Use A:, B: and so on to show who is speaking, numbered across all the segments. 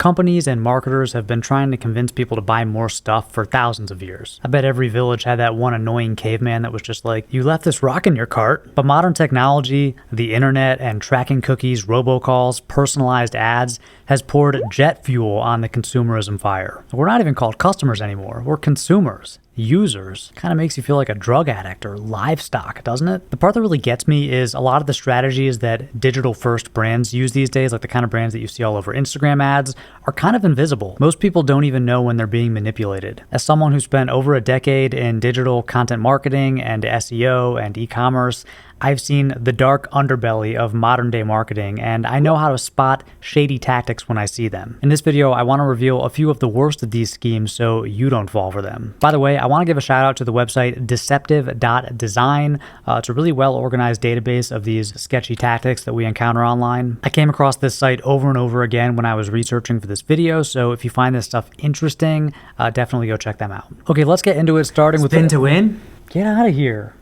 A: Companies and marketers have been trying to convince people to buy more stuff for thousands of years. I bet every village had that one annoying caveman that was just like, you left this rock in your cart. But modern technology, the internet, and tracking cookies, robocalls, personalized ads has poured jet fuel on the consumerism fire. We're not even called customers anymore. We're consumers. Users. Kind of makes you feel like a drug addict or livestock, doesn't it? The part that really gets me is a lot of the strategies that digital first brands use these days, like the kind of brands that you see all over Instagram ads, are kind of invisible. Most people don't even know when they're being manipulated. As someone who spent over a decade in digital content marketing and SEO and e-commerce, I've seen the dark underbelly of modern day marketing, and I know how to spot shady tactics when I see them. In this video, I want to reveal a few of the worst of these schemes so you don't fall for them. By the way, I want to give a shout out to the website deceptive.design. It's a really well organized database of these sketchy tactics that we encounter online. I came across this site over and over again when I was researching for this video, so if you find this stuff interesting, definitely go check them out. Okay, let's get into it, starting with
B: Spin to win?
A: Get out of here.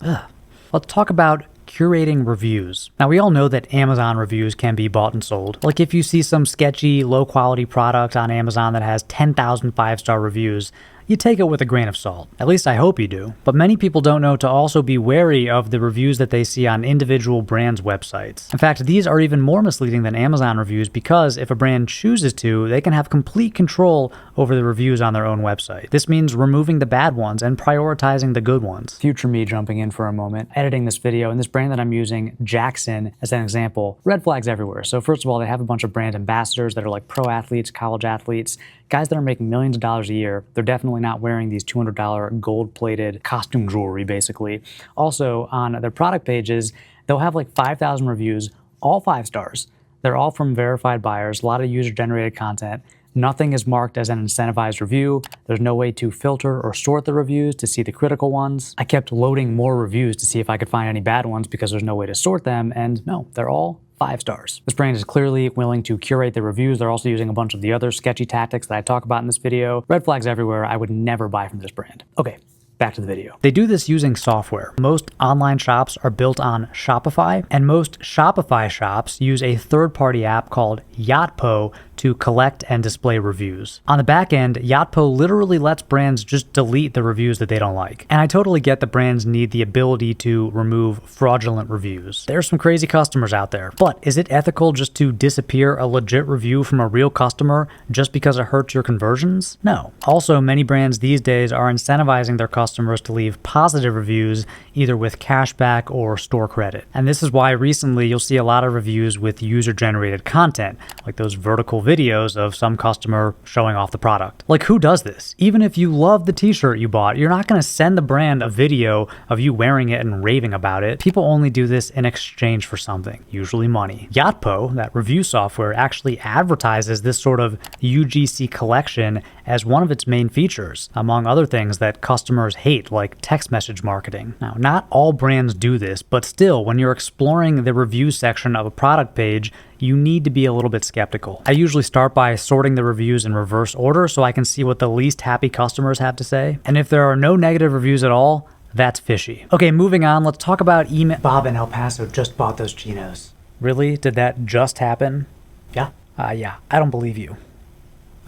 A: Ugh. Let's talk about curating reviews. Now, we all know that Amazon reviews can be bought and sold. Like if you see some sketchy, low-quality product on Amazon that has 10,000 five-star reviews, you take it with a grain of salt. At least I hope you do. But many people don't know to also be wary of the reviews that they see on individual brands' websites. In fact, these are even more misleading than Amazon reviews because if a brand chooses to, they can have complete control over the reviews on their own website. This means removing the bad ones and prioritizing the good ones. Future me jumping in for a moment, editing this video, and this brand that I'm using, Jackson, as an example, red flags everywhere. So first of all, they have a bunch of brand ambassadors that are like pro athletes, college athletes, guys that are making millions of dollars a year. They're definitely not wearing these $200 gold-plated costume jewelry, basically. Also, on their product pages, they'll have like 5,000 reviews, all 5 stars. They're all from verified buyers, a lot of user-generated content. Nothing is marked as an incentivized review. There's no way to filter or sort the reviews to see the critical ones. I kept loading more reviews to see if I could find any bad ones because there's no way to sort them, and no, they're all 5 stars. This brand is clearly willing to curate their reviews. They're also using a bunch of the other sketchy tactics that I talk about in this video. Red flags everywhere. I would never buy from this brand. Okay, back to the video. They do this using software. Most online shops are built on Shopify, and most Shopify shops use a third-party app called Yotpo to collect and display reviews. On the back end, Yotpo literally lets brands just delete the reviews that they don't like. And I totally get that brands need the ability to remove fraudulent reviews. There's some crazy customers out there, but is it ethical just to disappear a legit review from a real customer just because it hurts your conversions? No. Also, many brands these days are incentivizing their customers to leave positive reviews either with cashback or store credit. And this is why recently you'll see a lot of reviews with user-generated content, like those vertical videos of some customer showing off the product. Like, who does this? Even if you love the t-shirt you bought, you're not going to send the brand a video of you wearing it and raving about it. People only do this in exchange for something, usually money. Yotpo, that review software, actually advertises this sort of UGC collection as one of its main features, among other things that customers hate, like text message marketing. Now, not all brands do this, but still, when you're exploring the review section of a product page, you need to be a little bit skeptical. I usually start by sorting the reviews in reverse order so I can see what the least happy customers have to say. And if there are no negative reviews at all, that's fishy. Okay, moving on, let's talk about email.
B: Bob in El Paso just bought those chinos.
A: Really? Did that just happen?
B: Yeah.
A: Yeah, I don't believe you.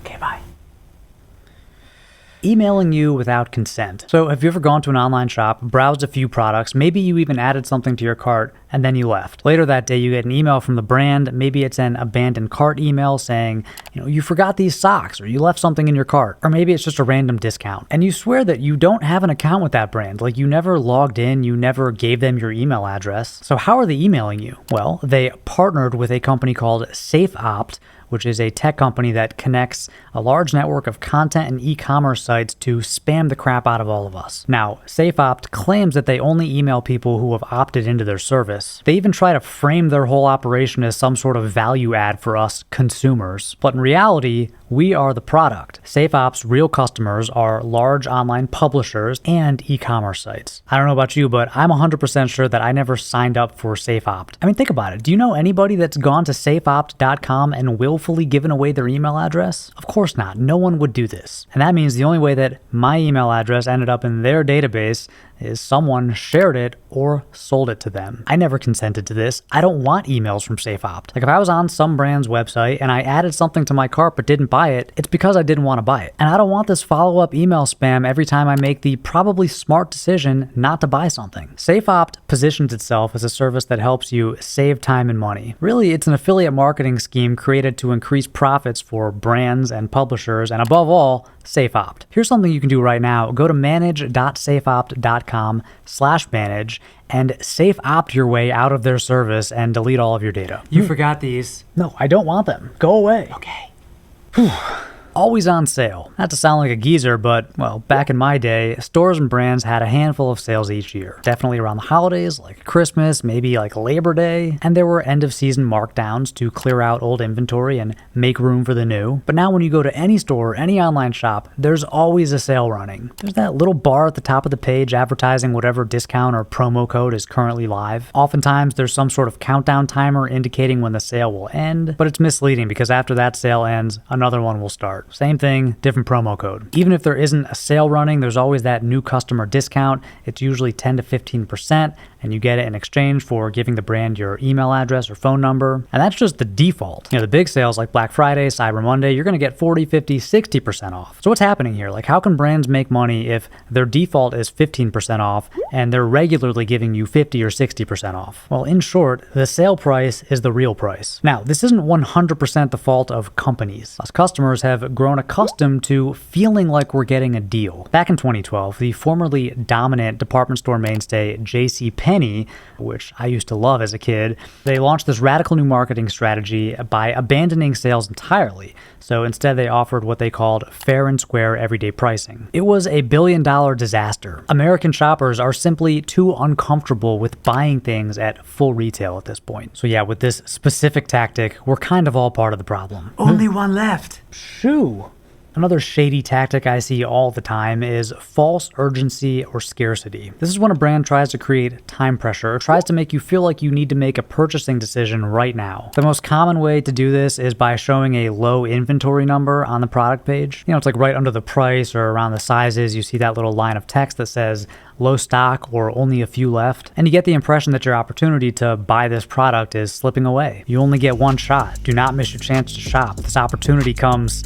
B: Okay, bye.
A: Emailing you without consent. So have you ever gone to an online shop, browsed a few products, maybe you even added something to your cart, and then you left. Later that day, you get an email from the brand. Maybe it's an abandoned cart email saying, you forgot these socks, or you left something in your cart, or maybe it's just a random discount. And you swear that you don't have an account with that brand. Like, you never logged in, you never gave them your email address. So how are they emailing you? Well, they partnered with a company called SafeOpt, which is a tech company that connects a large network of content and e-commerce sites to spam the crap out of all of us. Now, SafeOpt claims that they only email people who have opted into their service. They even try to frame their whole operation as some sort of value add for us consumers. But in reality, we are the product. SafeOpt's real customers are large online publishers and e-commerce sites. I don't know about you, but I'm 100% sure that I never signed up for SafeOpt. I mean, think about it. Do you know anybody that's gone to safeopt.com and willfully given away their email address? Of course not. No one would do this. And that means the only way that my email address ended up in their database is someone shared it or sold it to them. I never consented to this. I don't want emails from SafeOpt. Like if I was on some brand's website and I added something to my cart but didn't buy it, it's because I didn't want to buy it. And I don't want this follow-up email spam every time I make the probably smart decision not to buy something. SafeOpt positions itself as a service that helps you save time and money. Really, it's an affiliate marketing scheme created to increase profits for brands and publishers, and above all, SafeOpt. Here's something you can do right now. Go to manage.safeopt.com/manage and SafeOpt your way out of their service and delete all of your data.
B: You forgot these.
A: No, I don't want them. Go away.
B: Okay.
A: Always on sale. Not to sound like a geezer, but, well, back in my day, stores and brands had a handful of sales each year. Definitely around the holidays, like Christmas, maybe like Labor Day, and there were end-of-season markdowns to clear out old inventory and make room for the new. But now when you go to any store, any online shop, there's always a sale running. There's that little bar at the top of the page advertising whatever discount or promo code is currently live. Oftentimes, there's some sort of countdown timer indicating when the sale will end, but it's misleading because after that sale ends, another one will start. Same thing, different promo code. Even if there isn't a sale running, there's always that new customer discount. It's usually 10 to 15%, and you get it in exchange for giving the brand your email address or phone number. And that's just the default. The big sales like Black Friday, Cyber Monday, you're going to get 40, 50, 60% off. So what's happening here? Like, how can brands make money if their default is 15% off and they're regularly giving you 50 or 60% off? Well, in short, the sale price is the real price. Now, this isn't 100% the fault of companies. Us customers have grown accustomed to feeling like we're getting a deal. Back in 2012, the formerly dominant department store mainstay JCPenney, which I used to love as a kid, they launched this radical new marketing strategy by abandoning sales entirely. So instead they offered what they called fair and square everyday pricing. It was a billion-dollar disaster. American shoppers are simply too uncomfortable with buying things at full retail at this point. So yeah, with this specific tactic, we're kind of all part of the problem.
B: Only one left.
A: Shoo! Another shady tactic I see all the time is false urgency or scarcity. This is when a brand tries to create time pressure or tries to make you feel like you need to make a purchasing decision right now. The most common way to do this is by showing a low inventory number on the product page. It's like right under the price or around the sizes, you see that little line of text that says low stock or only a few left, and you get the impression that your opportunity to buy this product is slipping away. You only get one shot. Do not miss your chance to shop. This opportunity comes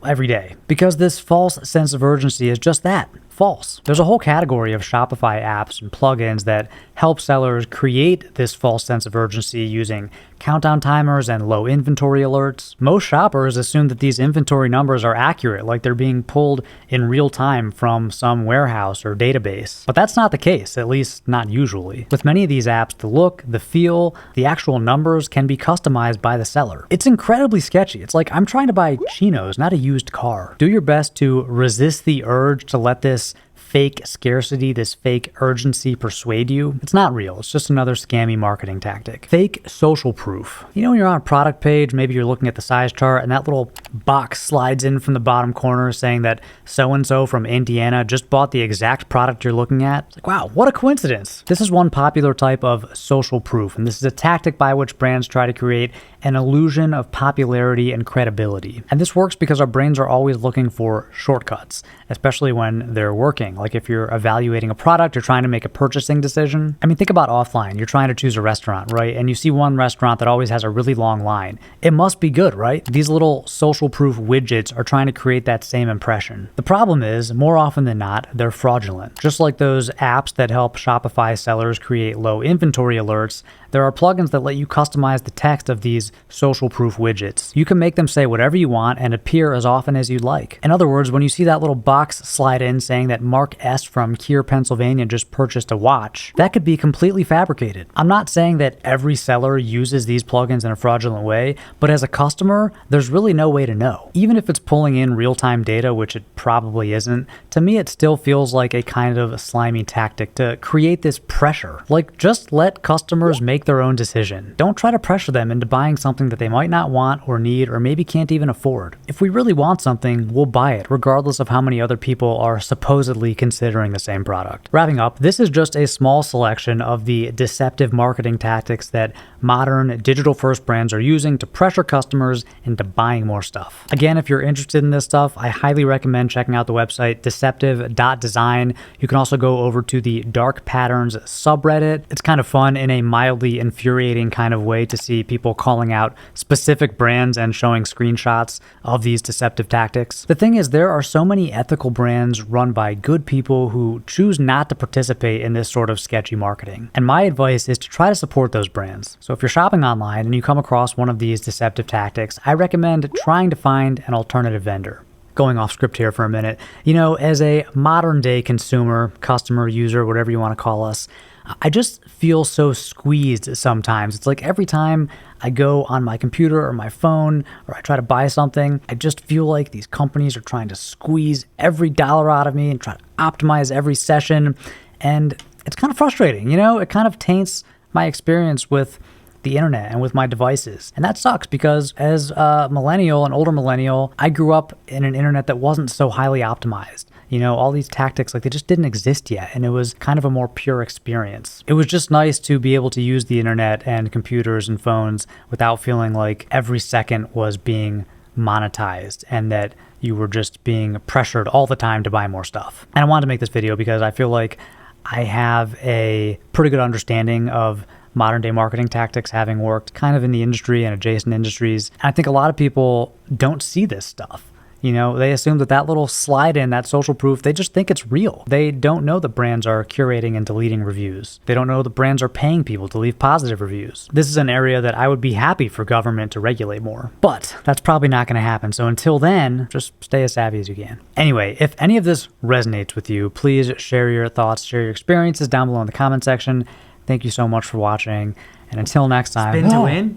A: every day. Because this false sense of urgency is just that, false. There's a whole category of Shopify apps and plugins that help sellers create this false sense of urgency using countdown timers and low inventory alerts. Most shoppers assume that these inventory numbers are accurate, like they're being pulled in real time from some warehouse or database. But that's not the case, at least not usually. With many of these apps, the look, the feel, the actual numbers can be customized by the seller. It's incredibly sketchy. It's like I'm trying to buy chinos, not a used car. Do your best to resist the urge to let this fake scarcity, this fake urgency persuade you. It's not real. It's just another scammy marketing tactic. Fake social proof. When you're on a product page, maybe you're looking at the size chart and that little box slides in from the bottom corner saying that so-and-so from Indiana just bought the exact product you're looking at. It's like, wow, what a coincidence. This is one popular type of social proof, and this is a tactic by which brands try to create an illusion of popularity and credibility. And this works because our brains are always looking for shortcuts, especially when they're working. Like if you're evaluating a product or trying to make a purchasing decision. I mean, think about offline. You're trying to choose a restaurant, right? And you see one restaurant that always has a really long line. It must be good, right? These little social proof widgets are trying to create that same impression. The problem is, more often than not, they're fraudulent. Just like those apps that help Shopify sellers create low inventory alerts, there are plugins that let you customize the text of these social proof widgets. You can make them say whatever you want and appear as often as you'd like. In other words, when you see that little box slide in saying that Mark S. from Kier, Pennsylvania just purchased a watch, that could be completely fabricated. I'm not saying that every seller uses these plugins in a fraudulent way, but as a customer, there's really no way to know. Even if it's pulling in real-time data, which it probably isn't, to me it still feels like a kind of slimy tactic to create this pressure. Like, just let customers make their own decision. Don't try to pressure them into buying something that they might not want or need or maybe can't even afford. If we really want something, we'll buy it, regardless of how many other people are supposedly considering the same product. Wrapping up, this is just a small selection of the deceptive marketing tactics that modern digital-first brands are using to pressure customers into buying more stuff. Again, if you're interested in this stuff, I highly recommend checking out the website deceptive.design. You can also go over to the Dark Patterns subreddit. It's kind of fun in a mildly infuriating kind of way to see people calling out specific brands and showing screenshots of these deceptive tactics. The thing is, there are so many ethical brands run by good people who choose not to participate in this sort of sketchy marketing. And my advice is to try to support those brands. So if you're shopping online and you come across one of these deceptive tactics, I recommend trying to find an alternative vendor. Going off script here for a minute, as a modern day consumer, customer, user, whatever you want to call us, I just feel so squeezed sometimes. It's like every time I go on my computer or my phone or I try to buy something, I just feel like these companies are trying to squeeze every dollar out of me and try to optimize every session. And it's kind of frustrating, It kind of taints my experience with the internet and with my devices. And that sucks because as a millennial, an older millennial, I grew up in an internet that wasn't so highly optimized. All these tactics, they just didn't exist yet. And it was kind of a more pure experience. It was just nice to be able to use the internet and computers and phones without feeling like every second was being monetized and that you were just being pressured all the time to buy more stuff. And I wanted to make this video because I feel like I have a pretty good understanding of modern day marketing tactics, having worked kind of in the industry and adjacent industries. And I think a lot of people don't see this stuff. They assume that little slide in, that social proof, they just think it's real. They don't know that brands are curating and deleting reviews. They don't know that brands are paying people to leave positive reviews. This is an area that I would be happy for government to regulate more. But that's probably not going to happen. So until then, just stay as savvy as you can. Anyway, if any of this resonates with you, please share your thoughts, share your experiences down below in the comment section. Thank you so much for watching. And until next time.
B: Spin to win.